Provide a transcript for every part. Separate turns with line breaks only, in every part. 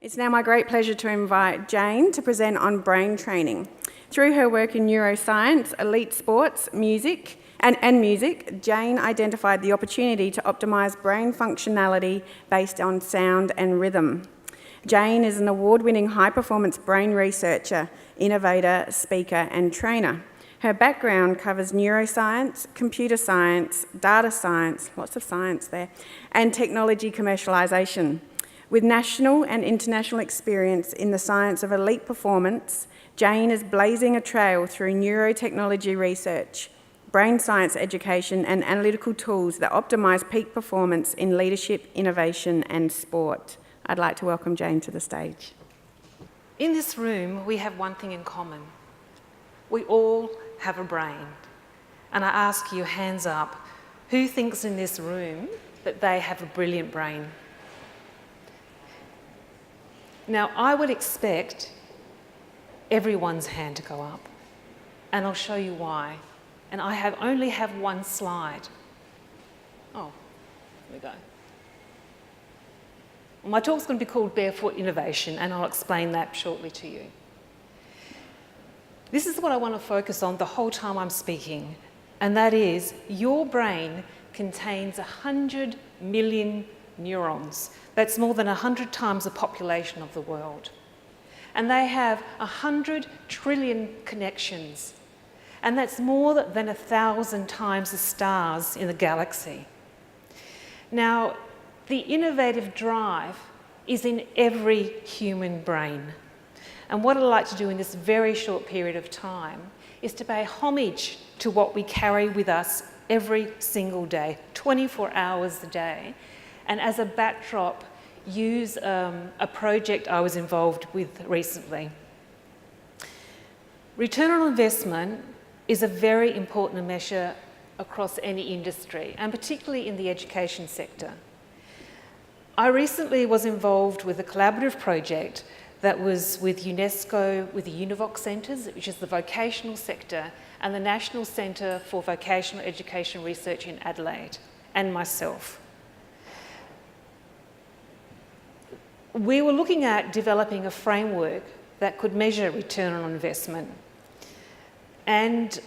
It's now my great pleasure to invite Jane to present on brain training. Through her work in neuroscience, elite sports, music, Jane identified the opportunity to optimise brain functionality based on sound and rhythm. Jane is an award-winning high-performance brain researcher, innovator, speaker and trainer. Her background covers neuroscience, computer science, data science, lots of science there, and technology commercialisation. With national and international experience in the science of elite performance, Jane is blazing a trail through neurotechnology research, brain science education and analytical tools that optimise peak performance in leadership, innovation and sport. I'd like to welcome Jane to the stage.
In this room, we have one thing in common. We all have a brain. And I ask you, hands up, who thinks in this room that they have a brilliant brain? Now, I would expect everyone's hand to go up, and I'll show you why. And I only have one slide. Oh, here we go. Well, my talk's going to be called Barefoot Innovation, and I'll explain that shortly to you. This is what I want to focus on the whole time I'm speaking, and that is your brain contains 100 million neurons. That's more than 100 times the population of the world. And they have 100 trillion connections. And that's more than 1,000 times the stars in the galaxy. Now, the innovative drive is in every human brain. And what I'd like to do in this very short period of time is to pay homage to what we carry with us every single day, 24 hours a day, and as a backdrop, use a project I was involved with recently. Return on investment is a very important measure across any industry, and particularly in the education sector. I recently was involved with a collaborative project that was with UNESCO, with the UNIVOC centres, which is the vocational sector, and the National Centre for Vocational Education Research in Adelaide, and myself. We were looking at developing a framework that could measure return on investment. And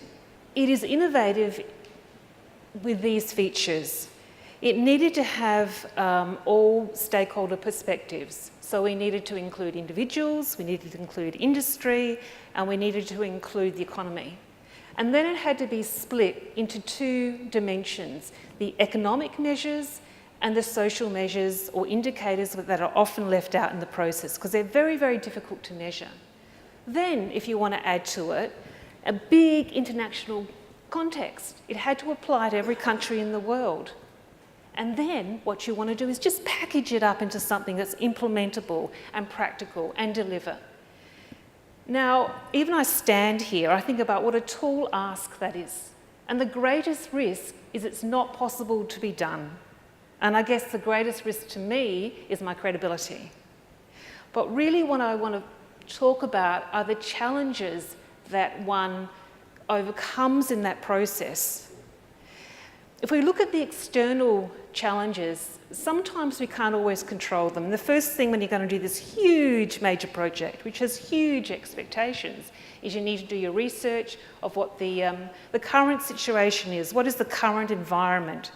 it is innovative with these features. It needed to have all stakeholder perspectives. So we needed to include individuals, we needed to include industry, and we needed to include the economy. And then it had to be split into two dimensions, the economic measures and the social measures or indicators that are often left out in the process because they're very, very difficult to measure. Then, if you want to add to it, a big international context. It had to apply to every country in the world. And then what you want to do is just package it up into something that's implementable and practical and deliver. Now, even I stand here, I think about what a tall ask that is. And the greatest risk is it's not possible to be done. And I guess the greatest risk to me is my credibility. But really what I want to talk about are the challenges that one overcomes in that process. If we look at the external challenges, sometimes we can't always control them. The first thing when you're going to do this huge major project, which has huge expectations, is you need to do your research of what the current situation is. What is the current environment?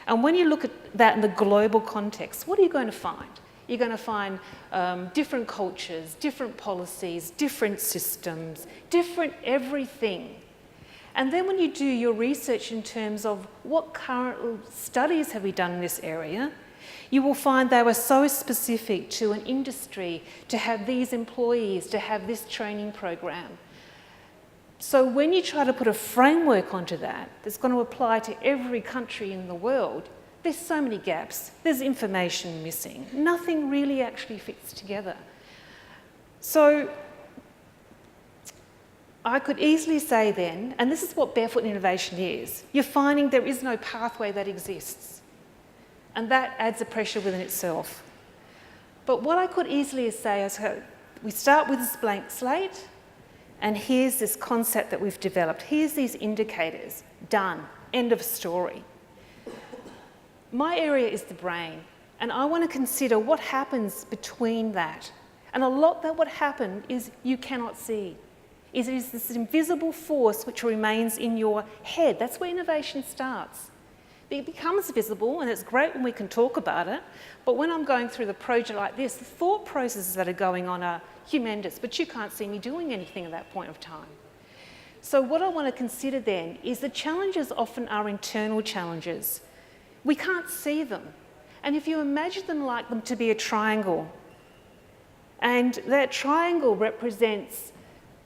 And when you look at that in the global context, what are you going to find? You're going to find different cultures, different policies, different systems, different everything. And then when you do your research in terms of what current studies have we done in this area, you will find they were so specific to an industry, to have these employees, to have this training program. So when you try to put a framework onto that, that's going to apply to every country in the world, there's so many gaps. There's information missing. Nothing really actually fits together. So I could easily say then, and this is what barefoot innovation is, you're finding there is no pathway that exists. And that adds a pressure within itself. But what I could easily say is we start with this blank slate, and here's this concept that we've developed. Here's these indicators. Done. End of story. My area is the brain, and I want to consider what happens between that. And a lot that would happen is you cannot see. It is this invisible force which remains in your head. That's where innovation starts. It becomes visible, and it's great when we can talk about it, but when I'm going through the project like this, the thought processes that are going on are humongous, but you can't see me doing anything at that point of time. So what I want to consider then is the challenges often are internal challenges. We can't see them. And if you imagine them to be a triangle, and that triangle represents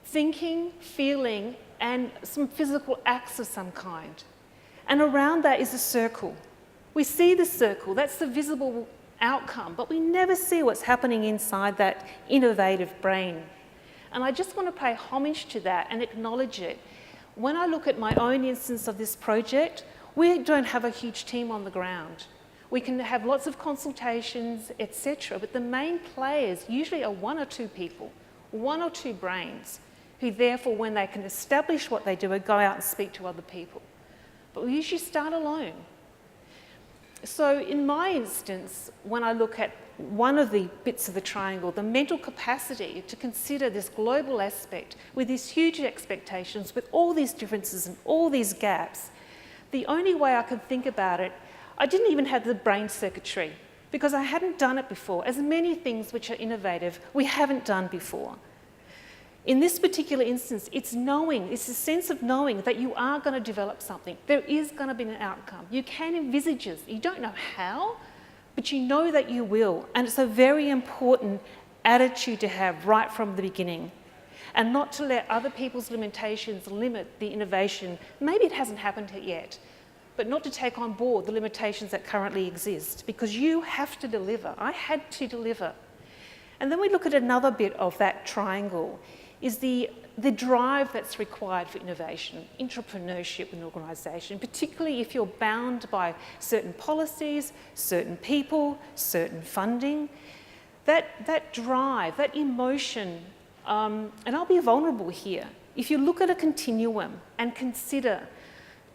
thinking, feeling, and some physical acts of some kind. And around that is a circle. We see the circle, that's the visible outcome, but we never see what's happening inside that innovative brain. And I just want to pay homage to that and acknowledge it. When I look at my own instance of this project, we don't have a huge team on the ground. We can have lots of consultations, etc., but the main players usually are one or two people, one or two brains, who therefore, when they can establish what they do, go out and speak to other people. But we usually start alone. So in my instance, when I look at one of the bits of the triangle, the mental capacity to consider this global aspect with these huge expectations, with all these differences and all these gaps, the only way I could think about it, I didn't even have the brain circuitry because I hadn't done it before. As many things which are innovative, we haven't done before. In this particular instance, it's knowing, it's a sense of knowing that you are going to develop something. There is going to be an outcome. You can envisage it. You don't know how, but you know that you will. And it's a very important attitude to have right from the beginning. And not to let other people's limitations limit the innovation. Maybe it hasn't happened yet, but not to take on board the limitations that currently exist, because you have to deliver. I had to deliver. And then we look at another bit of that triangle, is the drive that's required for innovation, entrepreneurship in an organisation, particularly if you're bound by certain policies, certain people, certain funding. That drive, that emotion, and I'll be vulnerable here. If you look at a continuum and consider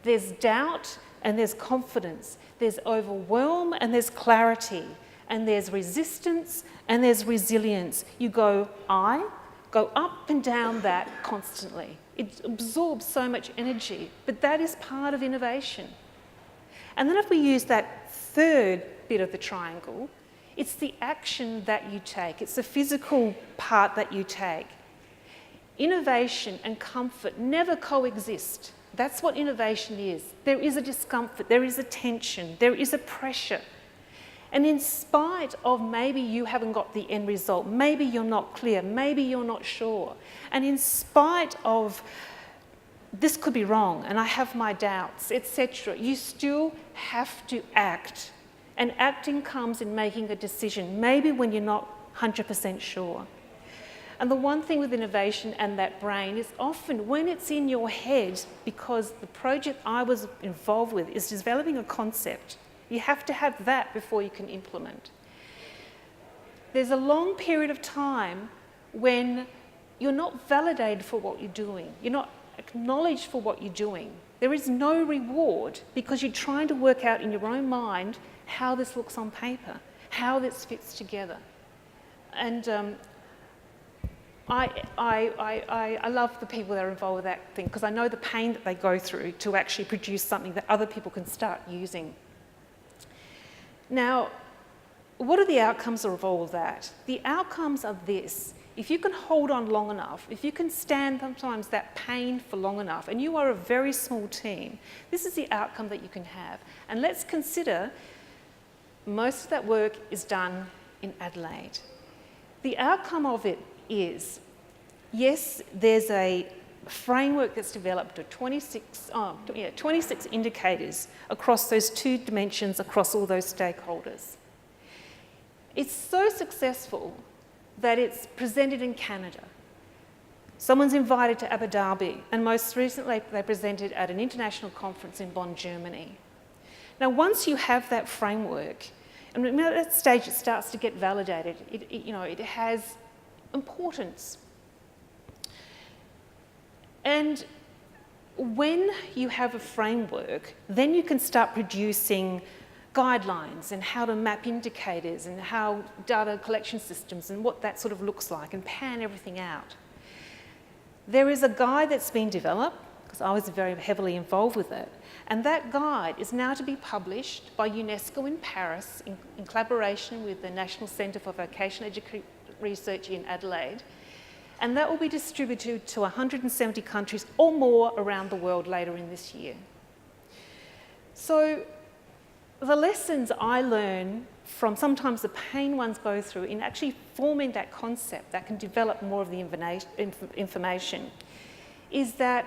there's doubt and there's confidence, there's overwhelm and there's clarity, and there's resistance and there's resilience. You go up and down that constantly. It absorbs so much energy, but that is part of innovation. And then if we use that third bit of the triangle, it's the action that you take. It's the physical part that you take. Innovation and comfort never coexist. That's what innovation is. There is a discomfort, there is a tension, there is a pressure. And in spite of maybe you haven't got the end result, maybe you're not clear, maybe you're not sure, and in spite of this could be wrong and I have my doubts, etc., you still have to act. And acting comes in making a decision, maybe when you're not 100% sure. And the one thing with innovation and that brain is often when it's in your head, because the project I was involved with is developing a concept. You have to have that before you can implement. There's a long period of time when you're not validated for what you're doing. You're not acknowledged for what you're doing. There is no reward because you're trying to work out in your own mind how this looks on paper, how this fits together. And I love the people that are involved with that thing because I know the pain that they go through to actually produce something that other people can start using. Now, what are the outcomes of all of that? The outcomes are this. If you can hold on long enough, if you can stand sometimes that pain for long enough, and you are a very small team, this is the outcome that you can have. And let's consider most of that work is done in Adelaide. The outcome of it is, yes, there's a framework that's developed of 26 indicators across those two dimensions, across all those stakeholders. It's so successful that it's presented in Canada. Someone's invited to Abu Dhabi, and most recently they presented at an international conference in Bonn, Germany. Now, once you have that framework, and at that stage it starts to get validated, it has importance. And when you have a framework, then you can start producing guidelines and how to map indicators and how data collection systems and what that sort of looks like and pan everything out. There is a guide that's been developed, because I was very heavily involved with it, and that guide is now to be published by UNESCO in Paris in collaboration with the National Centre for Vocational Education Research in Adelaide, and that will be distributed to 170 countries or more around the world later in this year. So the lessons I learn from sometimes the pain ones go through in actually forming that concept that can develop more of the information is that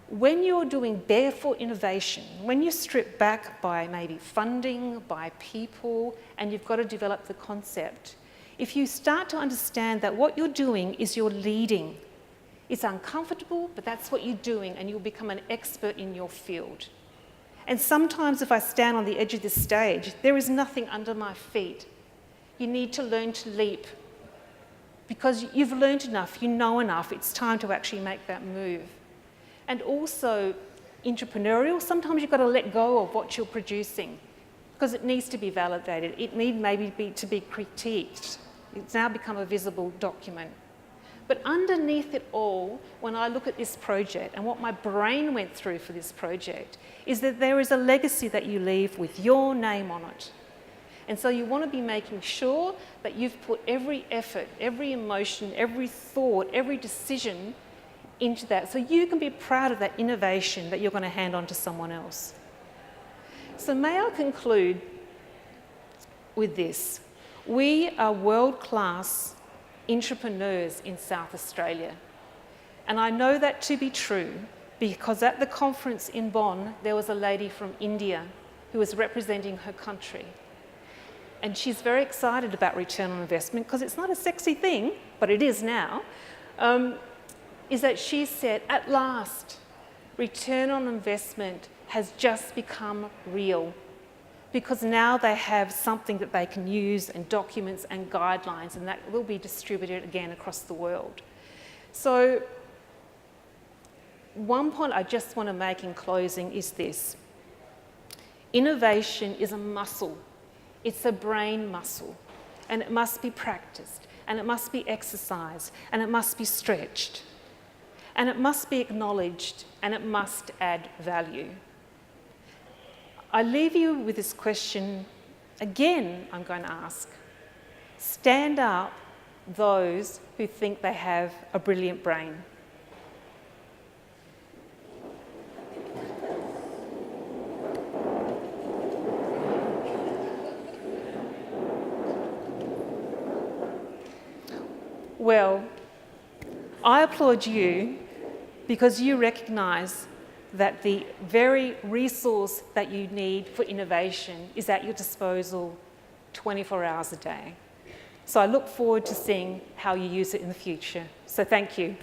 when you're doing barefoot innovation, when you strip back by maybe funding, by people, and you've got to develop the concept, if you start to understand that what you're doing is you're leading, it's uncomfortable, but that's what you're doing, and you'll become an expert in your field. And sometimes if I stand on the edge of this stage, there is nothing under my feet. You need to learn to leap because you've learned enough, you know enough, it's time to actually make that move. And also entrepreneurial, sometimes you've got to let go of what you're producing because it needs to be validated. It needs maybe to be critiqued. It's now become a visible document. But underneath it all, when I look at this project and what my brain went through for this project, is that there is a legacy that you leave with your name on it. And so you want to be making sure that you've put every effort, every emotion, every thought, every decision into that so you can be proud of that innovation that you're going to hand on to someone else. So may I conclude with this. We are world-class entrepreneurs in South Australia. And I know that to be true because at the conference in Bonn, there was a lady from India who was representing her country. And she's very excited about return on investment because it's not a sexy thing, but it is now, is that she said, at last, return on investment has just become real because now they have something that they can use and documents and guidelines, and that will be distributed again across the world. So one point I just want to make in closing is this. Innovation is a muscle. It's a brain muscle, and it must be practiced, and it must be exercised, and it must be stretched, and it must be acknowledged, and it must add value. I leave you with this question, again, I'm going to ask. Stand up those who think they have a brilliant brain. Well, I applaud you because you recognise that the very resource that you need for innovation is at your disposal 24 hours a day. So I look forward to seeing how you use it in the future. So thank you.